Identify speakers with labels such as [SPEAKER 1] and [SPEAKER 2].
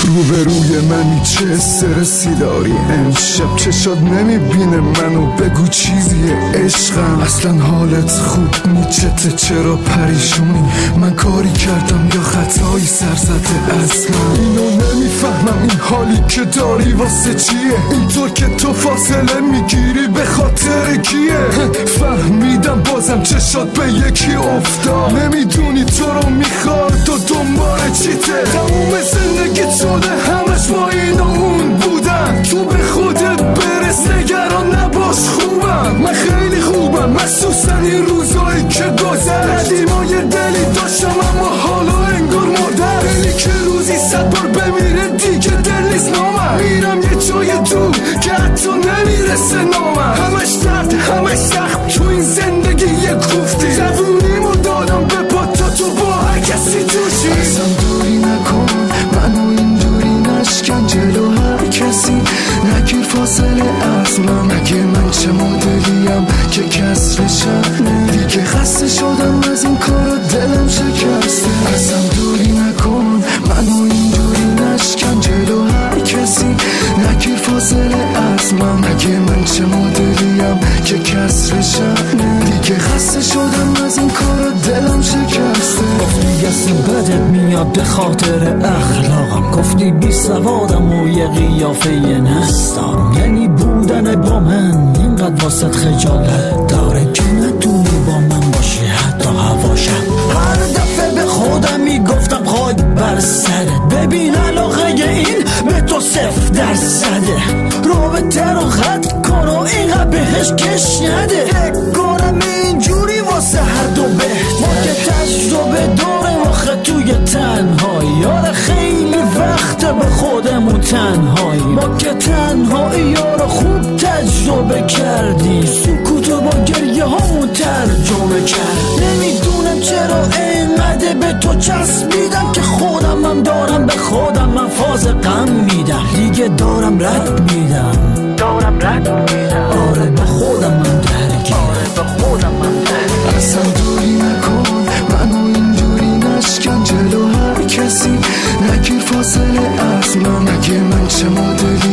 [SPEAKER 1] روبروی منی چه استرسی داری امشب چشات نمیبینه منو بگو چیزیه عشقم اصلا حالت خوب نیچته چرا پریشونی من کاری کردم یا خطایی سر زده اصلا اینو نمیفهمم این حالی که داری واسه چیه اینطور که تو فاصله میگیری به خاطر کیه فهمیدم بازم چشات به یکی افتاد نمیدونی تو رو میخواد و دنبال چیته تموم زندگی شده همش با این و اون بودن تو به خودت برس نگران نباش خوبم من خیلی خوبم مخصوصا این روزایی که گذشت قدیما یه دلی داشتم اما حالا انگار مردم دلی که روزی 100 بار بمیره دیگه دل نیست نامم میرم یه جای دور که حتی نمیرسه نامم همش درد همش سخت تو این زندگی یه کوفتی زبونیمو دادم به پاتا تو با هر کسی توشی ازم دوری نکن منو اینجوری نشکن جلو هر کسی نگیر فاصله از من اگه من چه مدلیم که کسر شهنه دیگه خسته شدم از این کارا دلم شکسته ازم دوری نکن منو اینجوری نشکن جلو هر کسی نگیر فاصله از من اگه من چه مدلیم که کسر شهنه دیگه خسته شدم از این کارا دلم شکسته
[SPEAKER 2] گفتی اسم بدت میاد به خاطر اخلاقم گفتی بی سوادم و یه قیافه نستارم یعنی بودن با من اینقدر واسط خجالت داره که ندونی با من باشی حتی هواشم هر دفعه به خودم میگفتم خاک بر سرت ببین علاقه این به تو 0% رابطه رو خط کن و اینقدر بهش کش نده فکر کنم اینجوری واسه هر دو بهتره ما که تجربه داریم آخه توی تنهایی آره خیلی وقته به خودمون تنهایی ما که تنهایی رو خوب تجربه کردیم سکوتو با گریه هامون ترجمه کرد نمیدونم چرا اینقدر به تو چسبیدم که خودم هم دارم به خودم من فاز غم میدم دیگه دارم رد میدم آره به خودم من
[SPEAKER 1] اصلا دوری نکن منو اینجوری نشکن جلو هر کسی نگیر فاصله از من اگه من چه مدلی